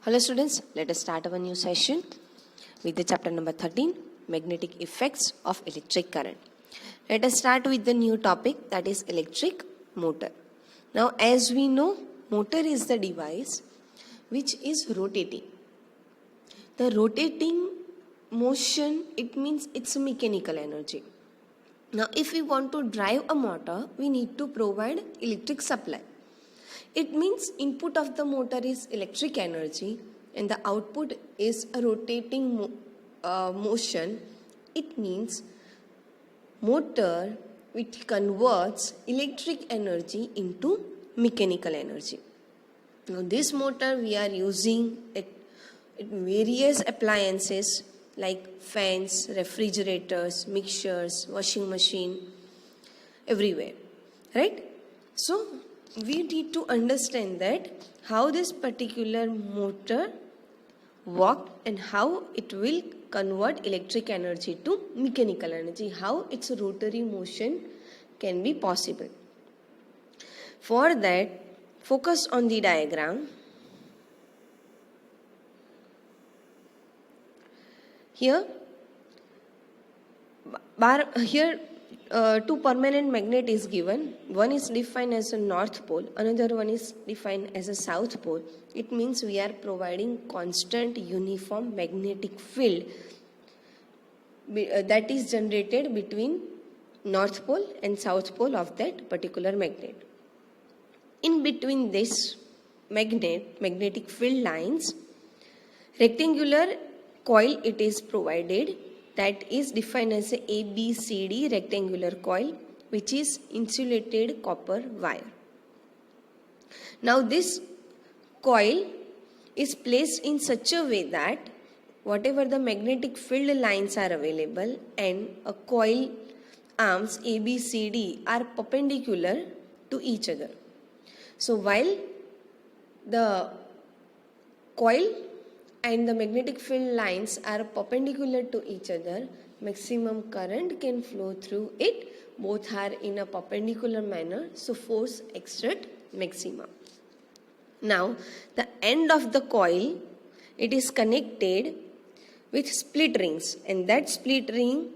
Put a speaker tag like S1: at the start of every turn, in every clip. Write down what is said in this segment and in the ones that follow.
S1: Hello students, let us start our new session with the chapter number 13, magnetic effects of electric current. Let us start with the new topic, that is electric motor. Now as we know, motor is the device which is rotating. The rotating motion, it means it's a mechanical energy. Now if we want to drive a motor, we need to provide electric supply. It means input of the motor is electric energy and the output is a rotating motion. It means motor which converts electric energy into mechanical energy. Now this motor we are using it in various appliances like fans, refrigerators, mixers, washing machine, everywhere, right? So we need to understand that how this particular motor works and how it will convert electric energy to mechanical energy, how its rotary motion can be possible. For that, focus on the diagram. Here two permanent magnet is given. One is defined as a north pole, another one is defined as a south pole. It means we are providing constant uniform magnetic field that is generated between north pole and south pole of that particular magnet. In between this magnetic field lines, rectangular coil it is provided, that is defined as a ABCD rectangular coil, which is insulated copper wire. Now this coil is placed in such a way that whatever the magnetic field lines are available and a coil arms ABCD are perpendicular to each other. So while the coil and the magnetic field lines are perpendicular to each other, maximum current can flow through it. Both are in a perpendicular manner, so force exert maximum. Now the end of the coil, it is connected with split rings, and that split ring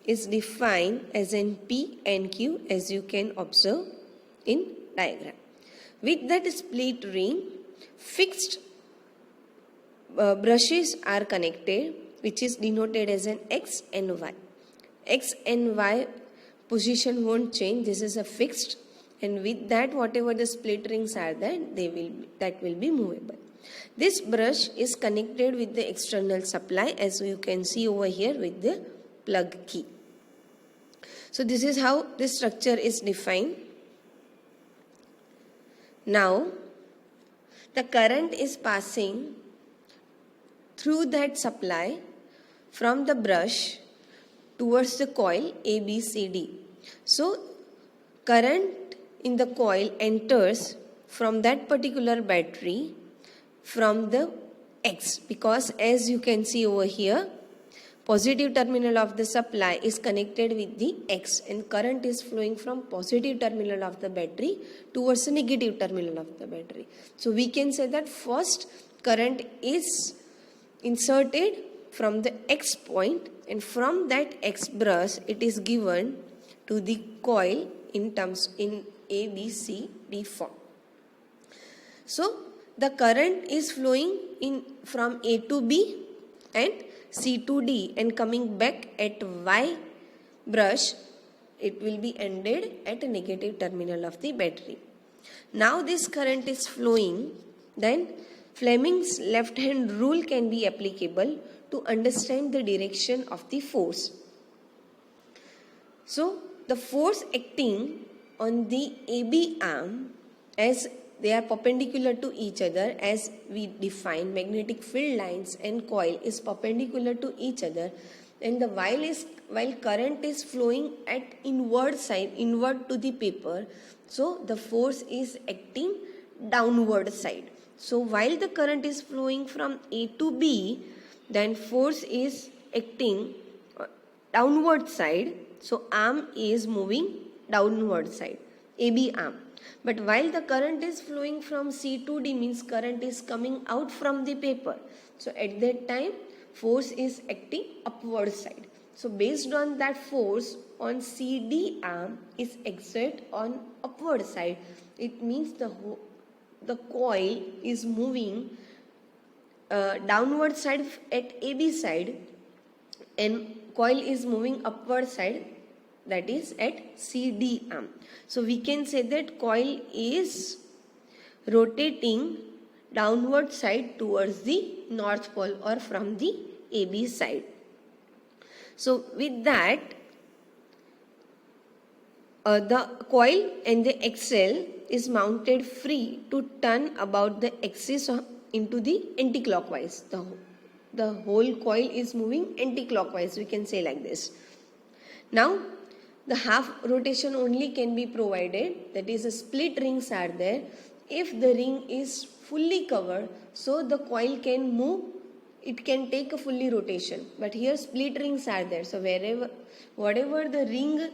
S1: is defined as an P and Q, as you can observe in diagram. With that split ring, fixed brushes are connected, which is denoted as an X and Y. X and Y position won't change, this is a fixed, and with that whatever the split rings are there, that will be movable. This brush is connected with the external supply, as you can see over here with the plug key. So this is how this structure is defined. Now the current is passing through that supply from the brush towards the coil ABCD. So current in the coil enters from that particular battery from the X, because as you can see over here, positive terminal of the supply is connected with the X and current is flowing from positive terminal of the battery towards the negative terminal of the battery. So we can say that first current is inserted from the X point, and from that X brush it is given to the coil in ABCD form. So the current is flowing in from A to B and C to D, and coming back at Y brush, it will be ended at a negative terminal of the battery. Now this current is flowing, then Fleming's left hand rule can be applicable to understand the direction of the force. So the force acting on the AB arm, as they are perpendicular to each other, as we define magnetic field lines and coil is perpendicular to each other, and the while current is flowing at inward side, inward to the paper, so the force is acting downward side. So while the current is flowing from A to B, then force is acting downward side, so arm is moving downward side, AB arm. But while the current is flowing from C to D, means current is coming out from the paper. So at that time, force is acting upward side. So based on that force on CD arm is exert on upward side. It means the coil is moving downward side at AB side, and coil is moving upward side, that is at CD arm. So we can say that coil is rotating downward side towards the north pole or from the AB side. So with that, the coil and the axle is mounted free to turn about the axis into the anti-clockwise. The whole coil is moving anti-clockwise, we can say like this. Now the half rotation only can be provided, that is, a split rings are there. If the ring is fully covered, so the coil can move, it can take a fully rotation. But here split rings are there, so whatever the ring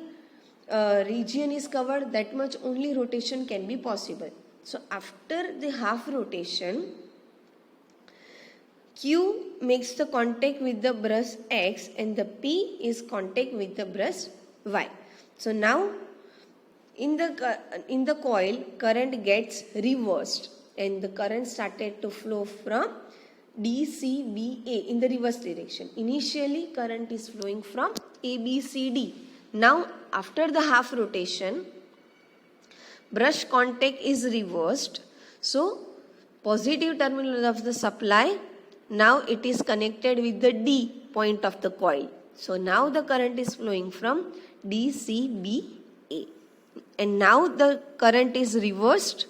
S1: region is covered, that much only rotation can be possible. So after the half rotation, Q makes the contact with the brush X and the P is contact with the brush Y. So now in the coil, current gets reversed and the current started to flow from DCBA in the reverse direction. Initially current is flowing from ABCD. Now after the half rotation, brush contact is reversed. So positive terminal of the supply, now it is connected with the D point of the coil. So now the current is flowing from DCBA. And now the current is reversed.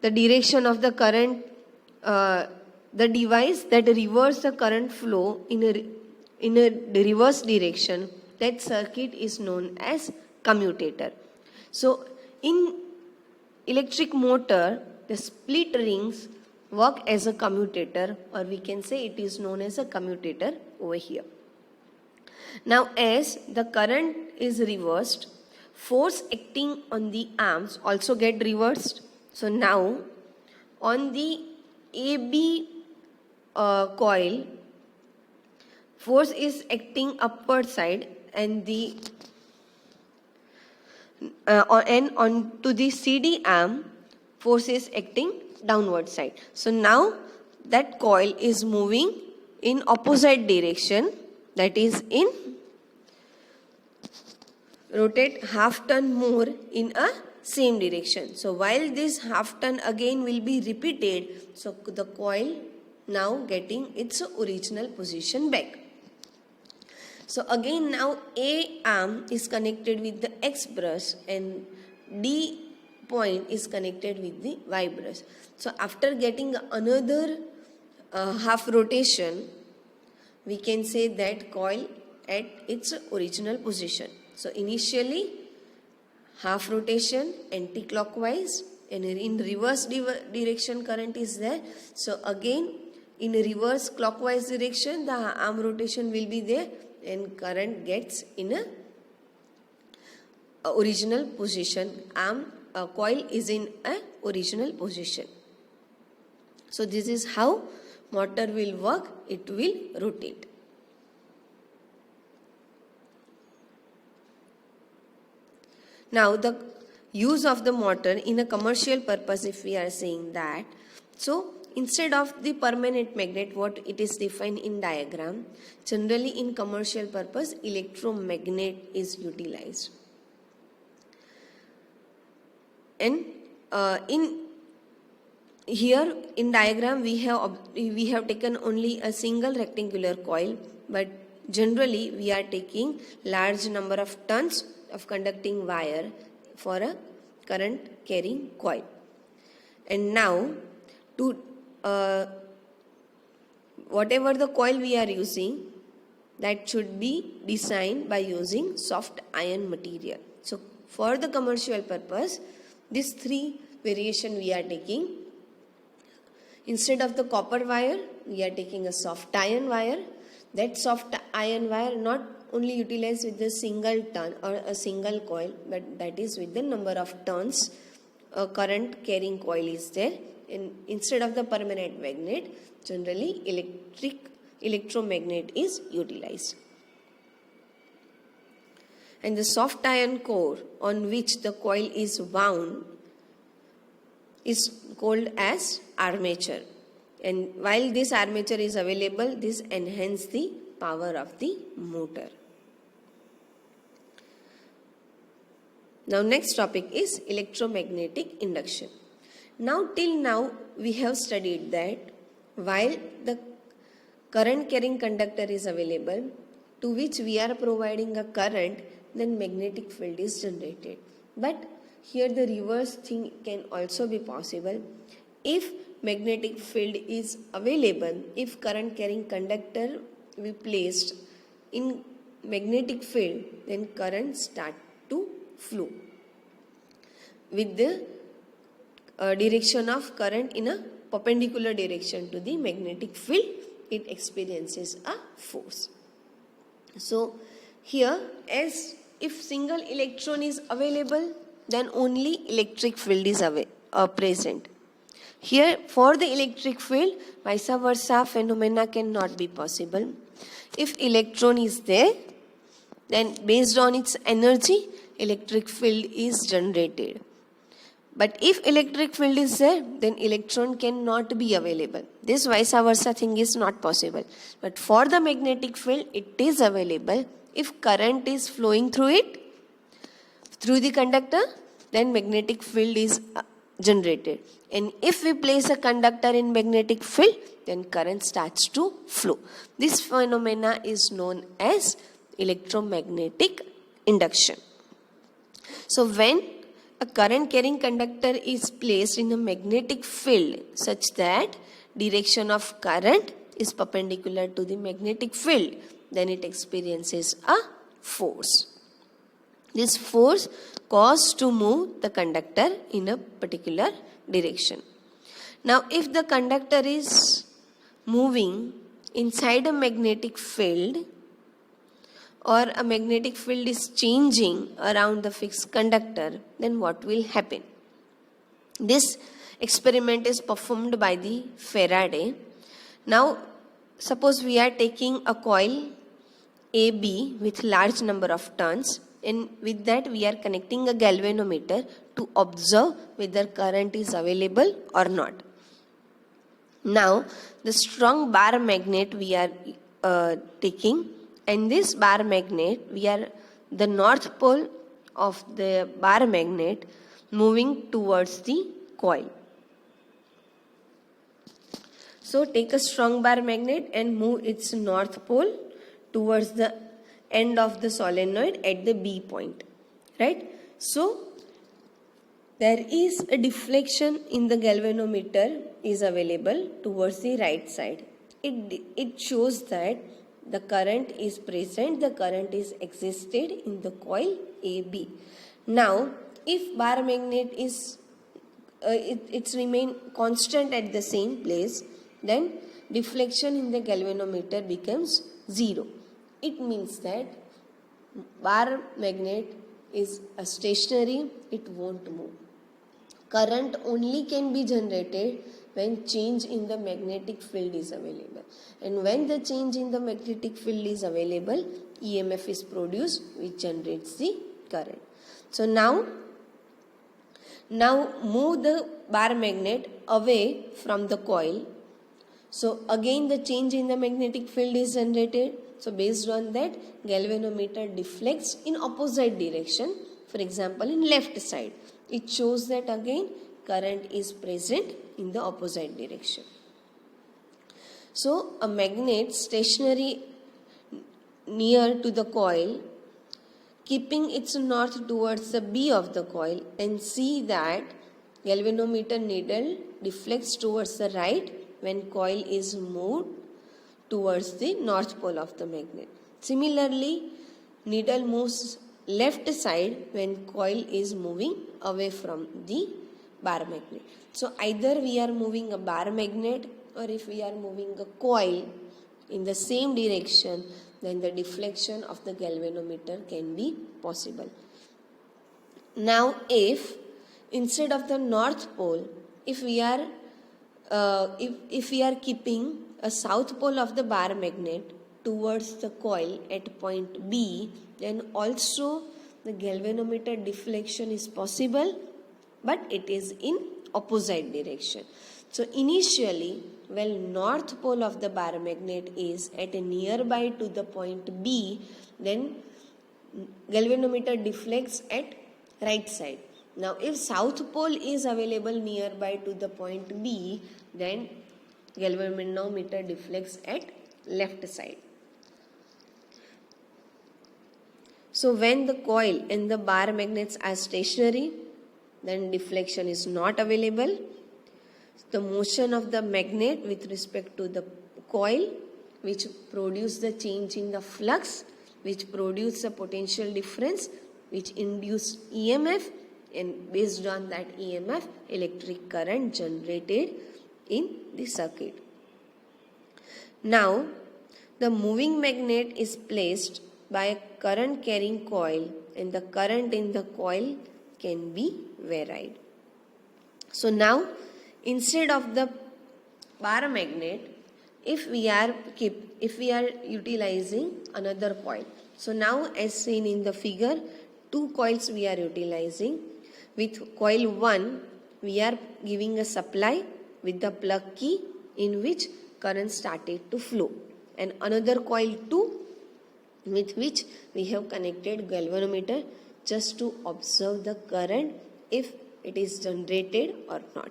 S1: The direction of the current, the device that reverses the current flow in a reverse direction, that circuit is known as commutator. So in electric motor, the split rings work as a commutator, or we can say it is known as a commutator over here. Now as the current is reversed, force acting on the arms also get reversed. So now on the AB coil, force is acting upward side, and onto the CD arm, force is acting downward side. So now that coil is moving in opposite direction, that is in rotate half turn more in a same direction. So while this half turn again will be repeated, so the coil now getting its original position back. So again now A arm is connected with the X brush and D point is connected with the Y brush. So after getting another half rotation, we can say that coil at its original position. So initially half rotation anti-clockwise, and in reverse direction current is there. So again in reverse clockwise direction the arm rotation will be there and current gets in a original position. Coil is in a original position. So this is how motor will work, it will rotate. Now the use of the motor in a commercial purpose, if we are saying that, so instead of the permanent magnet, what it is defined in diagram, generally in commercial purpose electromagnet is utilized. And in here in diagram we have taken only a single rectangular coil, but generally we are taking large number of turns of conducting wire for a current carrying coil. And now to whatever the coil we are using, that should be designed by using soft iron material. So for the commercial purpose, these three variation we are taking. Instead of the copper wire, we are taking a soft iron wire. That soft iron wire not only utilized with the single turn or a single coil, but that is with the number of turns a current carrying coil is there. Instead of the permanent magnet, generally electromagnet is utilized. And the soft iron core on which the coil is wound is called as armature. And while this armature is available, this enhances the power of the motor. Now next topic is electromagnetic induction. Now till now we have studied that while the current carrying conductor is available to which we are providing a current, then magnetic field is generated. But here the reverse thing can also be possible. If magnetic field is available, if current carrying conductor we placed in magnetic field, then current start to flow with the direction of current in a perpendicular direction to the magnetic field. It experiences a force. So here, as if single electron is available, then only electric field is present. Here for the electric field, vice versa phenomena cannot be possible. If electron is there, then based on its energy, electric field is generated. But if electric field is there, then electron cannot be available. This vice versa thing is not possible. But for the magnetic field, it is available. If current is flowing through it, through the conductor, then magnetic field is generated. And if we place a conductor in magnetic field, then current starts to flow. This phenomena is known as electromagnetic induction. So when a current carrying conductor is placed in a magnetic field such that direction of current is perpendicular to the magnetic field, then it experiences a force. This force causes to move the conductor in a particular direction. Now if the conductor is moving inside a magnetic field, or a magnetic field is changing around the fixed conductor, then what will happen? This experiment is performed by the Faraday. Now, suppose we are taking a coil AB with large number of turns, and with that we are connecting a galvanometer to observe whether current is available or not. Now, the strong bar magnet we are taking, and this bar magnet, we are the north pole of the bar magnet moving towards the coil. So take a strong bar magnet and move its north pole towards the end of the solenoid at the B point. Right? So there is a deflection in the galvanometer is available towards the right side. It shows that the current is present, the current is existed in the coil AB. Now, if bar magnet is, it's remain constant at the same place, then deflection in the galvanometer becomes 0. It means that bar magnet is a stationary, it won't move. Current only can be generated when change in the magnetic field is available. And when the change in the magnetic field is available, EMF is produced which generates the current. So now move the bar magnet away from the coil. So again the change in the magnetic field is generated. So based on that, galvanometer deflects in opposite direction. For example, in left side. It shows that again current is present in the opposite direction. So a magnet stationary near to the coil, keeping its north towards the B of the coil, and see that galvanometer needle deflects towards the right when coil is moved towards the north pole of the magnet. Similarly, needle moves left side when coil is moving away from the bar magnet. So either we are moving a bar magnet, or if we are moving a coil, in the same direction, then the deflection of the galvanometer can be possible. Now, if instead of the north pole, if we are keeping a south pole of the bar magnet towards the coil at point B, then also the galvanometer deflection is possible, but it is in opposite direction. So initially, when north pole of the bar magnet is at a nearby to the point B, then galvanometer deflects at right side. Now if south pole is available nearby to the point B, then galvanometer deflects at left side. So when the coil and the bar magnets are stationary, then deflection is not available. The motion of the magnet with respect to the coil, which produce the change in the flux, which produce a potential difference, which induce EMF, and based on that EMF, electric current generated in the circuit. Now, the moving magnet is placed by a current carrying coil, and the current in the coil can be varied. So now, instead of the bar magnet, if we are utilizing another coil. So now, as seen in the figure, two coils we are utilizing. With coil 1, we are giving a supply with the plug key in which current started to flow, and another coil 2 with which we have connected galvanometer just to observe the current if it is generated or not.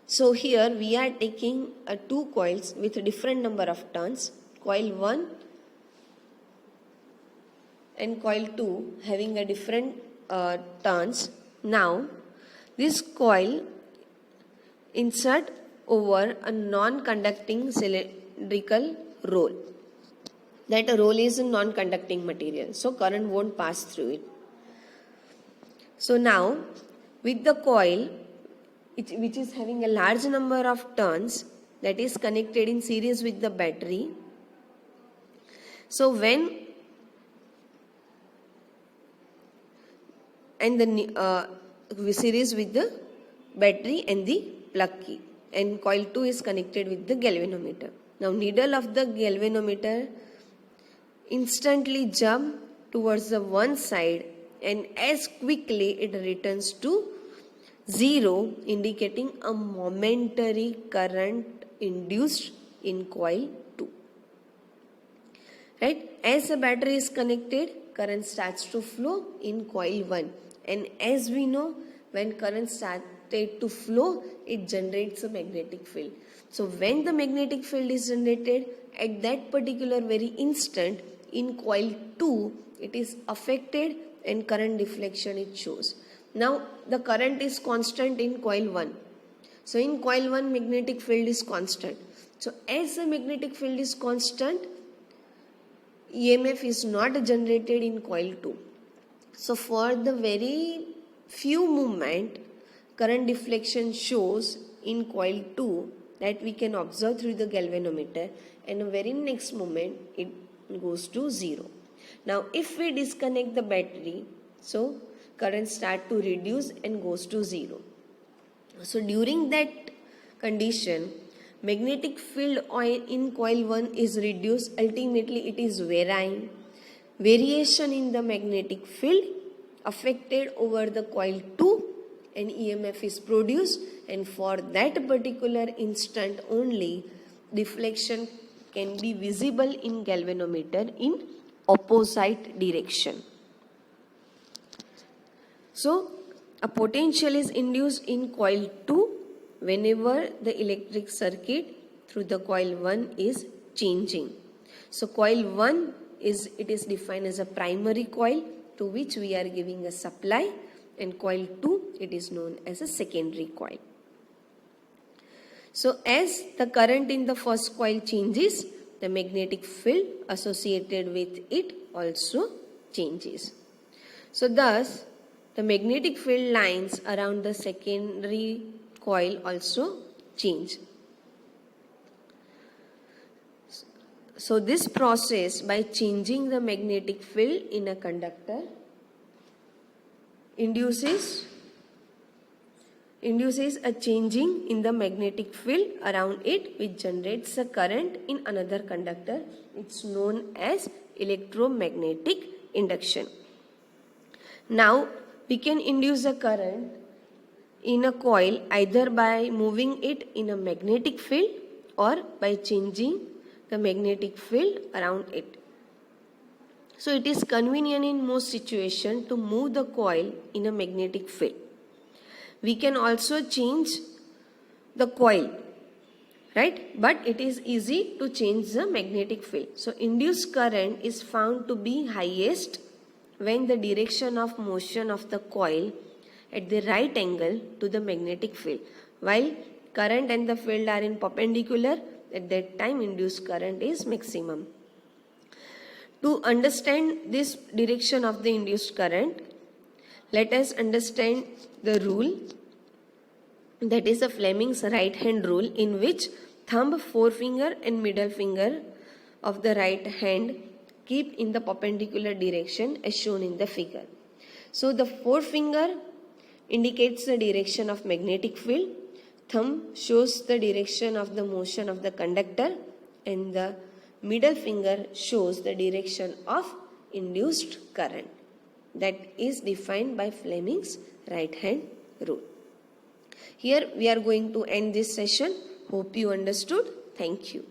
S1: So here we are taking two coils with a different number of turns, coil 1 and coil 2 having a different turns. Now this coil insert over a non-conducting cylindrical roll. That roll is a non-conducting material, so current won't pass through it. So now with the coil which is having a large number of turns, that is connected in series with the battery. So when and the series with the battery and the plug key, and coil 2 is connected with the galvanometer. Now needle of the galvanometer instantly jump towards the one side, and as quickly it returns to 0, indicating a momentary current induced in coil 2. Right? As the battery is connected, current starts to flow in coil 1. And as we know, when current started to flow, it generates a magnetic field. So when the magnetic field is generated, at that particular very instant, in coil 2, it is affected and current deflection it shows. Now the current is constant in coil 1. So in coil 1, magnetic field is constant. So as the magnetic field is constant, EMF is not generated in coil 2. So for the very few movement, current deflection shows in coil 2 that we can observe through the galvanometer, and the very next moment it goes to 0. Now if we disconnect the battery, so current start to reduce and goes to 0. So during that condition, magnetic field in coil 1 is reduced. Ultimately it is varying. Variation in the magnetic field affected over the coil 2, and EMF is produced, and for that particular instant only, deflection can be visible in galvanometer in opposite direction. So a potential is induced in coil 2 whenever the electric circuit through the coil 1 is changing. So coil 1 is defined as a primary coil to which we are giving a supply, and coil 2 it is known as a secondary coil. So as the current in the first coil changes, the magnetic field associated with it also changes. So thus the magnetic field lines around the secondary coil also change. So this process, by changing the magnetic field in a conductor, induces a changing in the magnetic field around it, which generates a current in another conductor. It's known as electromagnetic induction. Now we can induce a current in a coil either by moving it in a magnetic field or by changing the magnetic field around it. So it is convenient in most situations to move the coil in a magnetic field. We can also change the coil, right? But it is easy to change the magnetic field. So induced current is found to be highest when the direction of motion of the coil at the right angle to the magnetic field. While current and the field are in perpendicular, at that time induced current is maximum. To understand this direction of the induced current, let us understand the rule, that is a Fleming's right hand rule, in which thumb, forefinger and middle finger of the right hand keep in the perpendicular direction as shown in the figure. So the forefinger indicates the direction of magnetic field, thumb shows the direction of the motion of the conductor, and the middle finger shows the direction of induced current. That is defined by Fleming's right hand rule. Here we are going to end this session. Hope you understood. Thank you.